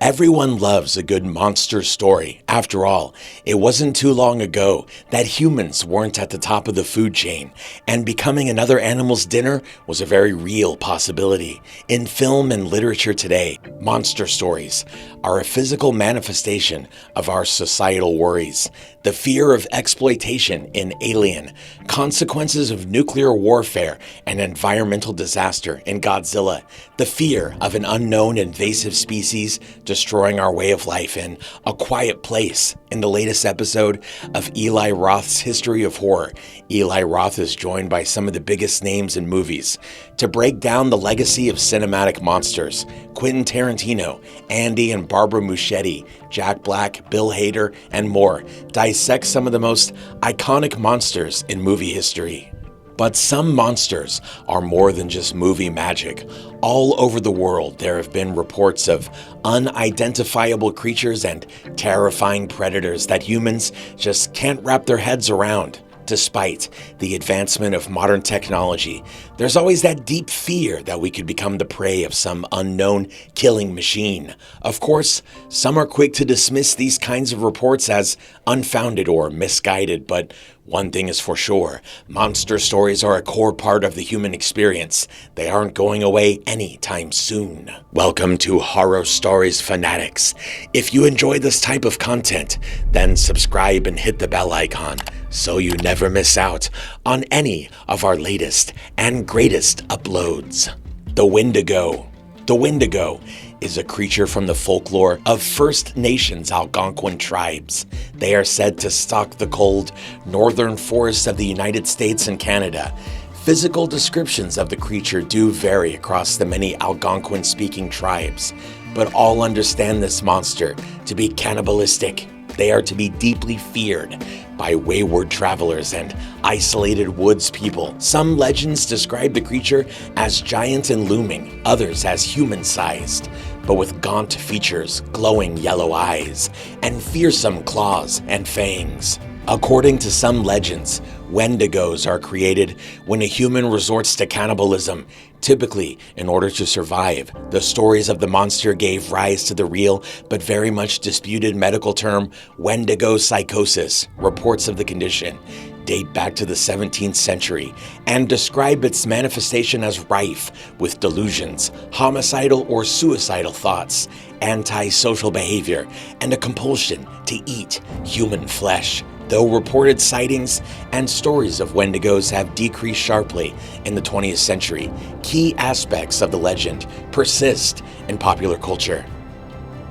Everyone loves a good monster story. After all, it wasn't too long ago that humans weren't at the top of the food chain, and becoming another animal's dinner was a very real possibility. In film and literature today, monster stories are a physical manifestation of our societal worries. The fear of exploitation in Alien, consequences of nuclear warfare and environmental disaster in Godzilla, the fear of an unknown invasive species destroying our way of life in A Quiet Place. In the latest episode of Eli Roth's History of Horror, Eli Roth is joined by some of the biggest names in movies to break down the legacy of cinematic monsters. Quentin Tarantino, Andy and Barbara Muschietti, Jack Black, Bill Hader, and more dissect some of the most iconic monsters in movie history. But some monsters are more than just movie magic. All over the world, there have been reports of unidentifiable creatures and terrifying predators that humans just can't wrap their heads around. Despite the advancement of modern technology, there's always that deep fear that we could become the prey of some unknown killing machine. Of course, some are quick to dismiss these kinds of reports as unfounded or misguided, but one thing is for sure, monster stories are a core part of the human experience. They aren't going away anytime soon. Welcome to Horror Stories Fanatics. If you enjoy this type of content, then subscribe and hit the bell icon so you never miss out on any of our latest and greatest uploads. The Wendigo. The Wendigo is a creature from the folklore of First Nations Algonquin tribes. They are said to stalk the cold northern forests of the United States and Canada. Physical descriptions of the creature do vary across the many Algonquin-speaking tribes, but all understand this monster to be cannibalistic. They are to be deeply feared by wayward travelers and isolated woods people. Some legends describe the creature as giant and looming, others as human-sized, but with gaunt features, glowing yellow eyes, and fearsome claws and fangs. According to some legends, Wendigos are created when a human resorts to cannibalism, typically in order to survive. The stories of the monster gave rise to the real but very much disputed medical term Wendigo psychosis. Reports of the condition date back to the 17th century and describe its manifestation as rife with delusions, homicidal or suicidal thoughts, antisocial behavior, and a compulsion to eat human flesh. Though reported sightings and stories of Wendigos have decreased sharply in the 20th century, key aspects of the legend persist in popular culture.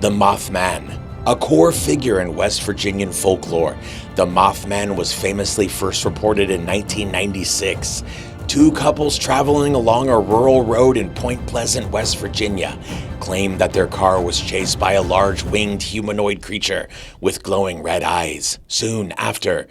The Mothman. A core figure in West Virginian folklore, the Mothman was famously first reported in 1996. Two couples traveling along a rural road in Point Pleasant, West Virginia, claimed that their car was chased by a large winged humanoid creature with glowing red eyes. Soon after,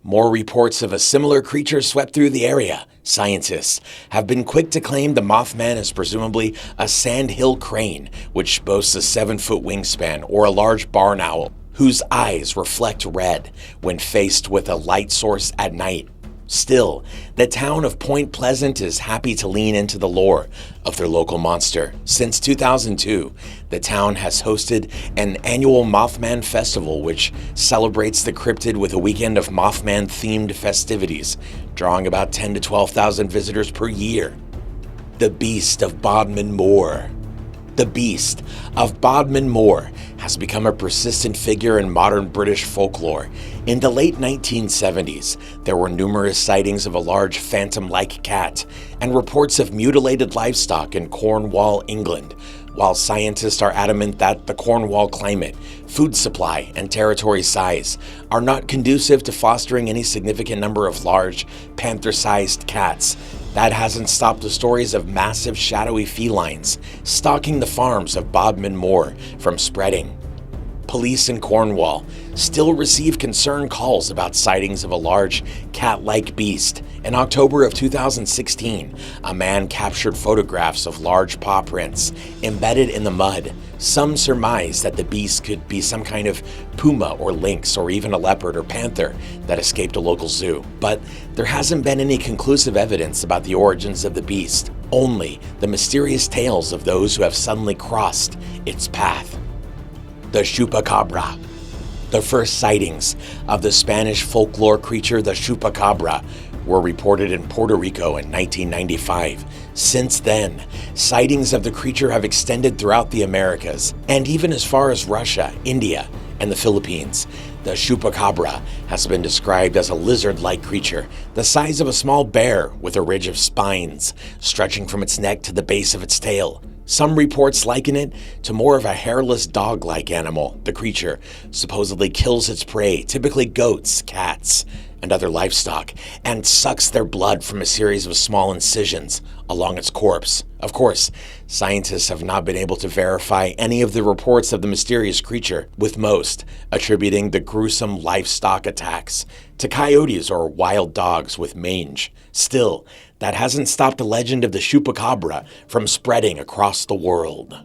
more reports of a similar creature swept through the area. Scientists have been quick to claim the Mothman is presumably a sandhill crane, which boasts a 7-foot wingspan, or a large barn owl, whose eyes reflect red when faced with a light source at night. Still, the town of Point Pleasant is happy to lean into the lore of their local monster. Since 2002, the town has hosted an annual Mothman Festival, which celebrates the cryptid with a weekend of Mothman-themed festivities, drawing about 10,000 to 12,000 visitors per year. The Beast of Bodmin Moor. The Beast of Bodmin Moor has become a persistent figure in modern British folklore. In the late 1970s, there were numerous sightings of a large phantom-like cat and reports of mutilated livestock in Cornwall, England. While scientists are adamant that the Cornwall climate, food supply, and territory size are not conducive to fostering any significant number of large, panther-sized cats, that hasn't stopped the stories of massive shadowy felines stalking the farms of Bodmin Moor from spreading. Police in Cornwall still receive concerned calls about sightings of a large cat-like beast. In October of 2016, a man captured photographs of large paw prints embedded in the mud. Some surmise that the beast could be some kind of puma or lynx or even a leopard or panther that escaped a local zoo. But there hasn't been any conclusive evidence about the origins of the beast. only the mysterious tales of those who have suddenly crossed its path. The Chupacabra. The first sightings of the Spanish folklore creature the Chupacabra were reported in Puerto Rico in 1995. Since then, sightings of the creature have extended throughout the Americas and even as far as Russia, India, and the Philippines. The Chupacabra has been described as a lizard-like creature, the size of a small bear with a ridge of spines stretching from its neck to the base of its tail. Some reports liken it to more of a hairless dog-like animal. The creature supposedly kills its prey, typically goats, cats, and other livestock, and sucks their blood from a series of small incisions along its corpse. Of course, scientists have not been able to verify any of the reports of the mysterious creature, with most attributing the gruesome livestock attacks to coyotes or wild dogs with mange. Still, that hasn't stopped the legend of the Chupacabra from spreading across the world.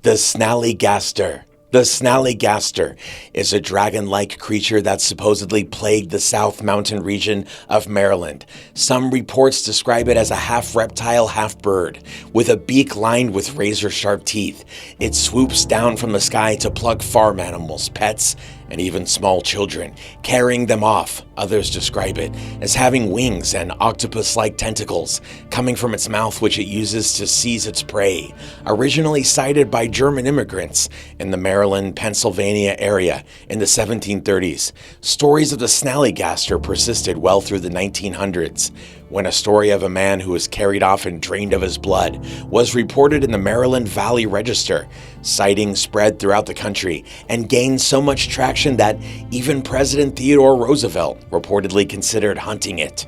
The Snallygaster. The Snallygaster is a dragon-like creature that supposedly plagued the South Mountain region of Maryland. Some reports describe it as a half-reptile, half-bird, with a beak lined with razor-sharp teeth. It swoops down from the sky to pluck farm animals, pets, and even small children, carrying them off. Others describe it as having wings and octopus-like tentacles coming from its mouth, which it uses to seize its prey. Originally sighted by German immigrants in the Maryland, Pennsylvania area in the 1730s, stories of the Snallygaster persisted well through the 1900s, when a story of a man who was carried off and drained of his blood was reported in the Maryland Valley Register. Sightings spread throughout the country and gained so much traction that even President Theodore Roosevelt reportedly considered hunting it.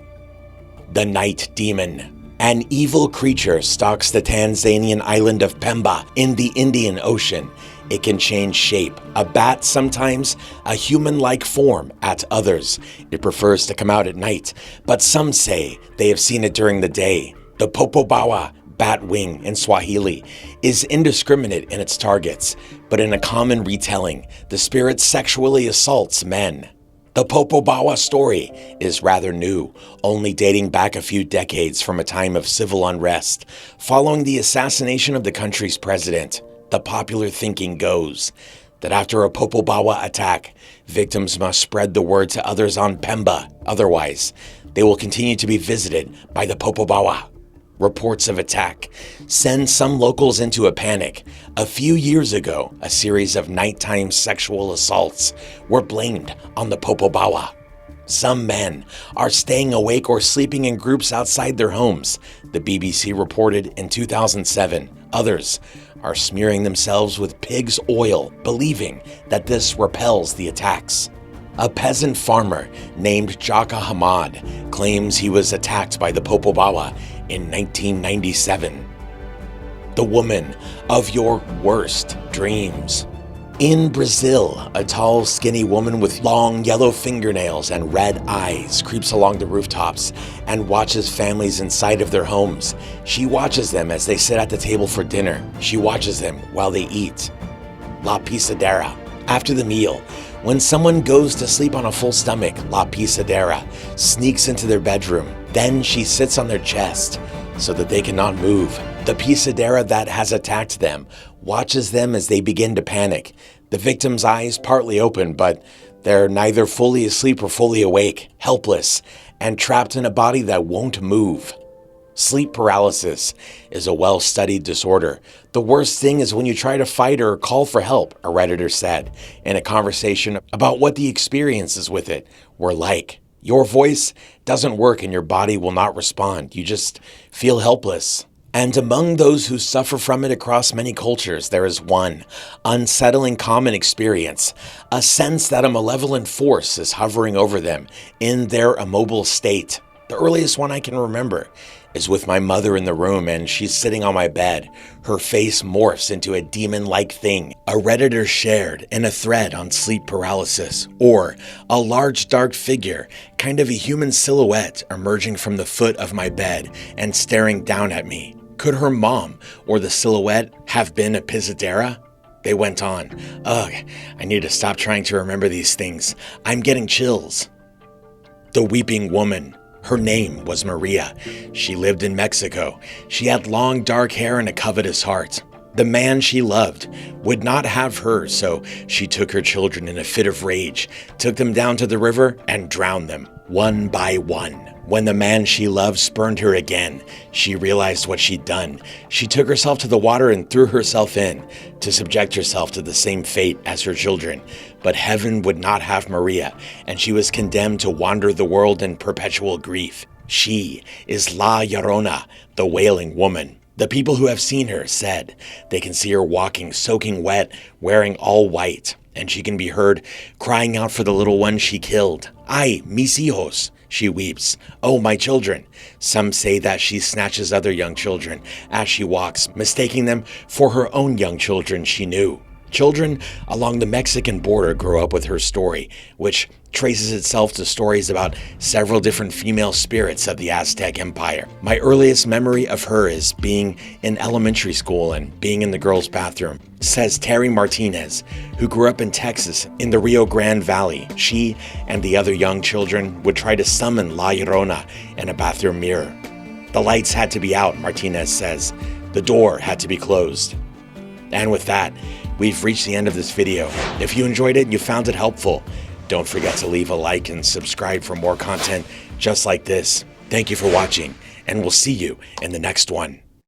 The Night Demon. An evil creature stalks the Tanzanian island of Pemba in the Indian Ocean. It can change shape, a bat sometimes, a human-like form at others. It prefers to come out at night, but some say they have seen it during the day. The Popobawa, bat wing in Swahili, is indiscriminate in its targets, but in a common retelling, the spirit sexually assaults men. The Popobawa story is rather new, only dating back a few decades from a time of civil unrest following the assassination of the country's president. The popular thinking goes that after a Popobawa attack, victims must spread the word to others on Pemba. Otherwise, they will continue to be visited by the Popobawa. Reports of attack send some locals into a panic. A few years ago, a series of nighttime sexual assaults were blamed on the Popobawa. Some men are staying awake or sleeping in groups outside their homes, the BBC reported in 2007. Others are smearing themselves with pig's oil, believing that this repels the attacks. A peasant farmer named Jaka Hamad claims he was attacked by the Popobawa in 1997. The woman of your worst dreams. In Brazil, a tall, skinny woman with long yellow fingernails and red eyes creeps along the rooftops and watches families inside of their homes. She watches them as they sit at the table for dinner. She watches them while they eat. La Pisadera. After the meal, when someone goes to sleep on a full stomach, La Pisadera sneaks into their bedroom. Then she sits on their chest so that they cannot move. The Pisadera that has attacked them watches them as they begin to panic. The victim's eyes partly open, but they're neither fully asleep or fully awake, helpless, and trapped in a body that won't move. Sleep paralysis is a well-studied disorder. The worst thing is when you try to fight or call for help, a Redditor said in a conversation about what the experiences with it were like. Your voice doesn't work and your body will not respond. You just feel helpless. And among those who suffer from it across many cultures, there is one unsettling common experience, a sense that a malevolent force is hovering over them in their immobile state. The earliest one I can remember is with my mother in the room, and she's sitting on my bed. Her face morphs into a demon-like thing. A Redditor shared in a thread on sleep paralysis, or a large dark figure, kind of a human silhouette, emerging from the foot of my bed and staring down at me. Could her mom or the silhouette have been a Pisadera? They went on. Ugh, I need to stop trying to remember these things. I'm getting chills. The Weeping Woman. Her name was Maria. She lived in Mexico. She had long dark hair and a covetous heart. The man she loved would not have her, so she took her children in a fit of rage, took them down to the river, and drowned them, one by one. When the man she loved spurned her again, she realized what she'd done. She took herself to the water and threw herself in, to subject herself to the same fate as her children. But heaven would not have Maria, and she was condemned to wander the world in perpetual grief. She is La Llorona, the wailing woman. The people who have seen her said they can see her walking soaking wet, wearing all white, and she can be heard crying out for the little ones she killed. Ay, mis hijos, she weeps. Oh, my children. Some say that she snatches other young children as she walks, mistaking them for her own young children she knew. Children along the Mexican border grow up with her story, which traces itself to stories about several different female spirits of the Aztec Empire. My earliest memory of her is being in elementary school and being in the girls' bathroom, says Terry Martinez, who grew up in Texas in the Rio Grande Valley. She and the other young children would try to summon La Llorona in a bathroom mirror. The lights had to be out, Martinez says. The door had to be closed. And with that, we've reached the end of this video. If you enjoyed it and you found it helpful, don't forget to leave a like and subscribe for more content just like this. Thank you for watching, and we'll see you in the next one.